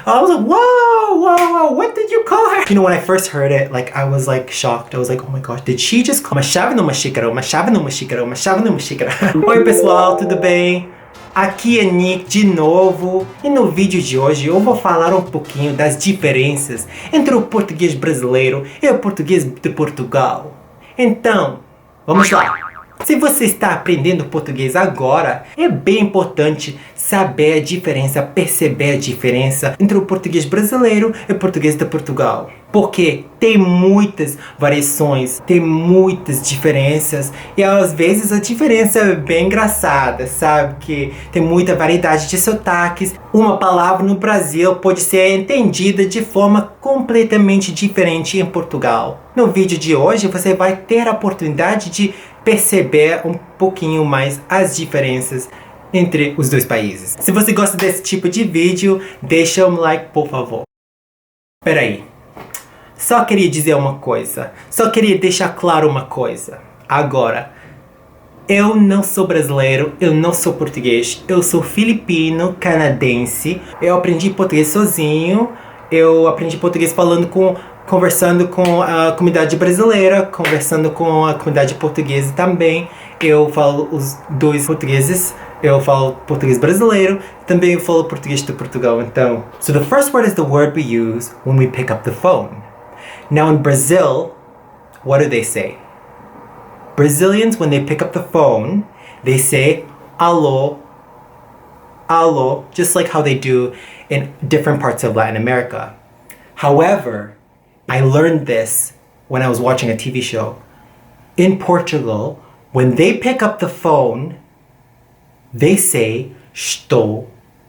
I was like, whoa, what did you call her? You know, when I first heard it, like, I was like shocked. I was like, oh my gosh, did she just call uma chave numa xícara, uma chave numa xícara, uma chave numa xícara? Oi pessoal, tudo bem? Aqui é Nick de novo e no vídeo de hoje eu vou falar um pouquinho das diferenças entre o português brasileiro e o português de Portugal. Então, vamos lá! Se você está aprendendo português agora, é bem importante saber a diferença, perceber a diferença entre o português brasileiro e o português de Portugal. Porque tem muitas variações, tem muitas diferenças e às vezes a diferença é bem engraçada, sabe? Que tem muita variedade de sotaques. Uma palavra no Brasil pode ser entendida de forma completamente diferente em Portugal. No vídeo de hoje você vai ter a oportunidade de perceber um pouquinho mais as diferenças entre os dois países. Se você gosta desse tipo de vídeo, deixa um like, por favor. Peraí, só queria dizer uma coisa, só queria deixar claro uma coisa. Agora, eu não sou brasileiro, eu não sou português, eu sou filipino-canadense. Eu aprendi português sozinho, eu aprendi português conversando com a comunidade brasileira, conversando com a comunidade portuguesa também. Eu falo os dois portugueses, eu falo português brasileiro, também eu falo português de Portugal, então. So the first word is the word we use when we pick up the phone. Now in Brazil, what do they say? Brazilians, when they pick up the phone, they say alô, alô, just like how they do in different parts of Latin America. However, I learned this when I was watching a TV show. In Portugal, when they pick up the phone, they say estou,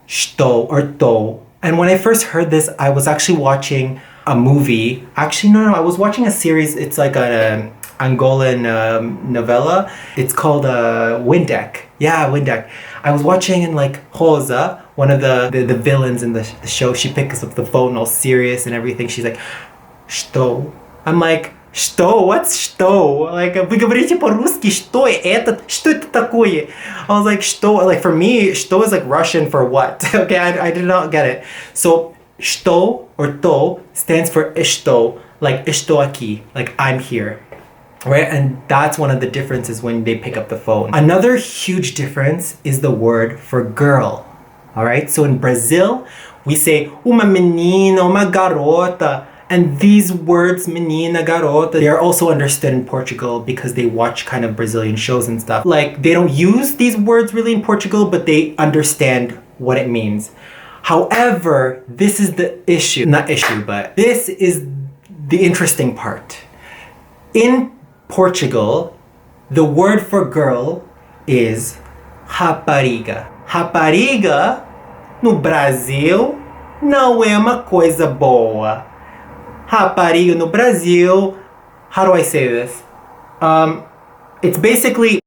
estou, or tô. And when I first heard this, I was actually watching a movie. Actually, no, I was watching a series. It's like an Angolan novella. It's called Windeck. Yeah, Windeck. I was watching and like Rosa, one of the villains in the show, she picks up the phone all serious and everything. She's like, estou. I'm like, что? What's что? Like, вы говорите по-русски, что это такое? I was like, что? Like, for me, что is like Russian for what? Okay, I did not get it. So, что or то stands for estou, like estou aqui, like I'm here. Right? And that's one of the differences when they pick up the phone. Another huge difference is the word for girl. Alright? So in Brazil, we say uma menina, uma garota. And these words, menina, garota, they are also understood in Portugal because they watch kind of Brazilian shows and stuff. Like, they don't use these words really in Portugal, but they understand what it means. However, this is the issue. Not issue, but this is the interesting part. In Portugal, the word for girl is rapariga. Rapariga, no Brasil, não é uma coisa boa. Rapariga no Brasil, how do I say this? It's basically,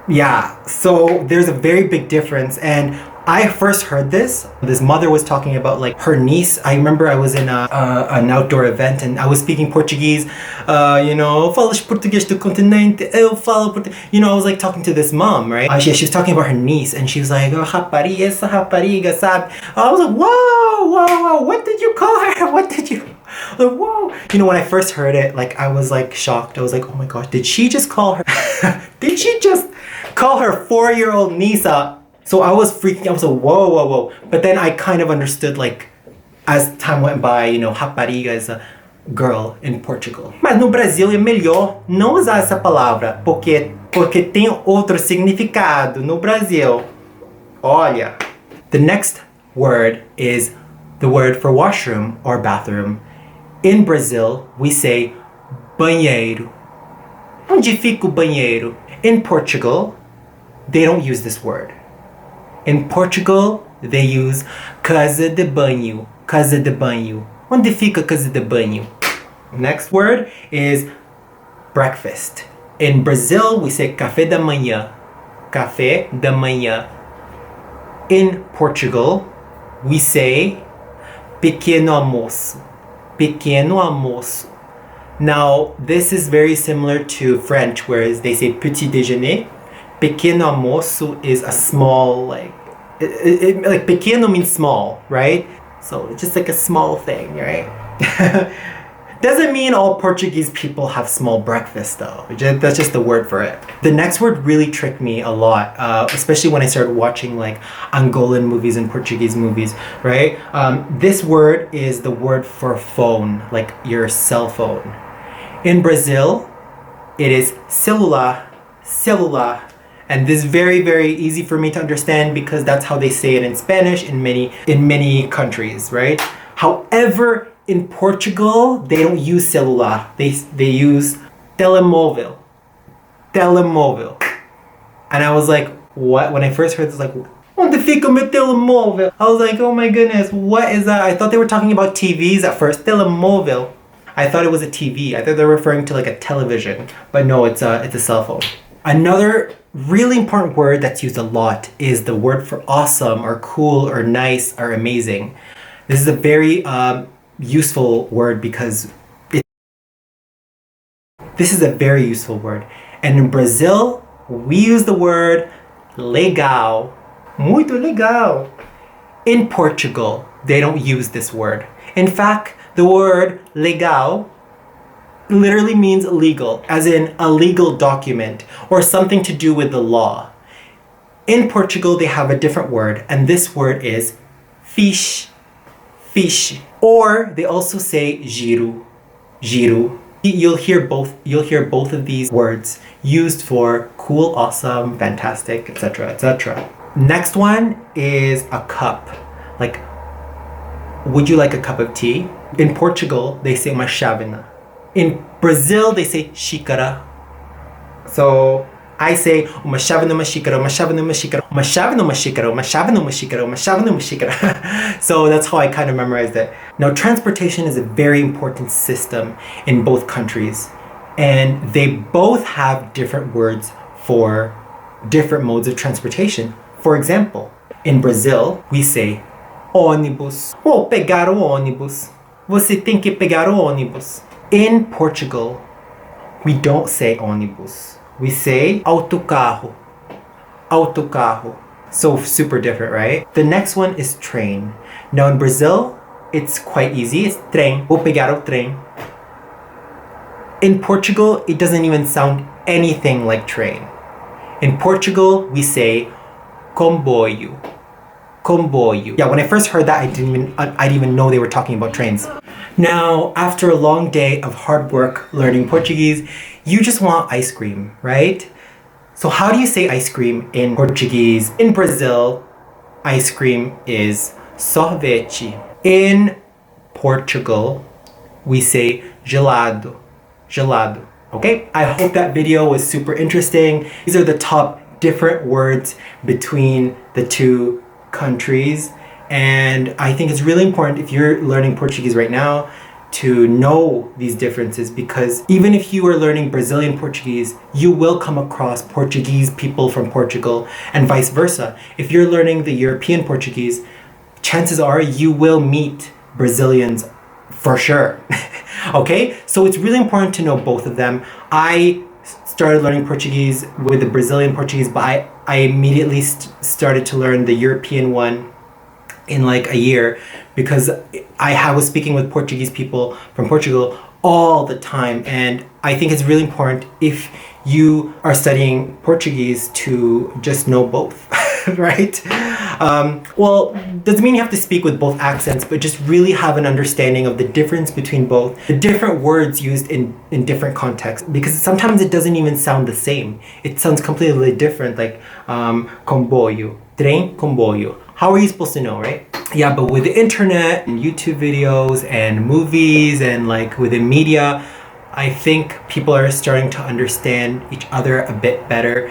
yeah, so there's a very big difference. And I first heard this mother was talking about like her niece. I remember I was in an outdoor event and I was speaking Portuguese. You know, falas português do continente, eu falo português. You know, I was like talking to this mom, right? She was talking about her niece and she was like, oh, rapariga, essa rapariga, sabe? I was like, whoa, what did you call her? What did you? Like, whoa. You know, when I first heard it, like I was like shocked. I was like, oh my gosh, did she just call her? Did she just call her 4-year-old niece a? So I was freaking, I was like, whoa. But then I kind of understood, like, as time went by, you know, rapariga is a girl in Portugal. Mas no Brasil é melhor não usar essa palavra, porque tem outro significado no Brasil. Olha. The next word is the word for washroom or bathroom. In Brazil, we say banheiro. Onde fica o banheiro? In Portugal, they don't use this word. In Portugal, they use casa de banho. Casa de banho. Onde fica casa de banho? Next word is breakfast. In Brazil, we say café da manhã. Café da manhã. In Portugal, we say pequeno almoço. Pequeno almoço. Now, this is very similar to French, whereas they say petit déjeuner. Pequeno almoço is a small, like pequeno means small, right? So it's just like a small thing, right? Doesn't mean all Portuguese people have small breakfast though. That's just the word for it. The next word really tricked me a lot, especially when I started watching like Angolan movies and Portuguese movies, right? This word is the word for phone, like your cell phone. In Brazil, it is celular, celular. And this is very, very easy for me to understand because that's how they say it in Spanish in many countries, right? However, in Portugal, they don't use celular. They use telemóvel. Telemóvel. And I was like, what? When I first heard this, like, onde fica meu telemóvel? I was like, oh my goodness, what is that? I thought they were talking about TVs at first. Telemóvel. I thought it was a TV. I thought they were referring to like a television. But no, it's a cell phone. Another really important word that's used a lot is the word for awesome or cool or nice or amazing. This is a very useful word because this is a very useful word. And in Brazil, we use the word legal. Muito legal. In Portugal, they don't use this word. In fact, the word legal literally means legal, as in a legal document or something to do with the law. In Portugal, they have a different word, and this word is fixe, fixe. Or they also say giro, giro. You'll hear both of these words used for cool, awesome, fantastic, etc., etc. Next one is a cup. Like, would you like a cup of tea? In Portugal, they say uma chávena. In Brazil, they say xícara. So I say uma chávena, uma xícara, uma chávena, uma xícara, uma chávena, uma xícara, uma chávena, uma xícara, uma chávena, uma xícara. So that's how I kind of memorized it. Now, transportation is a very important system in both countries, and they both have different words for different modes of transportation. For example, in Brazil, we say ônibus. Vou pegar o ônibus. Você tem que pegar o ônibus. In Portugal, we don't say ônibus. We say autocarro. Autocarro. So super different, right? The next one is train. Now in Brazil, it's quite easy. It's trem. Vou pegar o trem. In Portugal, it doesn't even sound anything like train. In Portugal, we say comboio. Comboio. Yeah, when I first heard that, I didn't even know they were talking about trains. Now, after a long day of hard work learning Portuguese, you just want ice cream, right? So how do you say ice cream in Portuguese? In Brazil, ice cream is sorvete. In Portugal, we say gelado. Gelado. Okay? I hope that video was super interesting. These are the top different words between the two countries, and I think it's really important if you're learning Portuguese right now to know these differences, because even if you are learning Brazilian Portuguese, you will come across Portuguese people from Portugal and vice versa. If you're learning the European Portuguese, chances are you will meet Brazilians for sure. Okay, so it's really important to know both of them. I started learning Portuguese with the Brazilian Portuguese, but I immediately started to learn the European one in like a year, because I was speaking with Portuguese people from Portugal all the time, and I think it's really important if you are studying Portuguese to just know both. Right? Well, doesn't mean you have to speak with both accents, but just really have an understanding of the difference between both, the different words used in different contexts, because sometimes it doesn't even sound the same. It sounds completely different, like comboio, trem, comboio. How are you supposed to know, right? Yeah, but with the internet and YouTube videos and movies and like within media, I think people are starting to understand each other a bit better.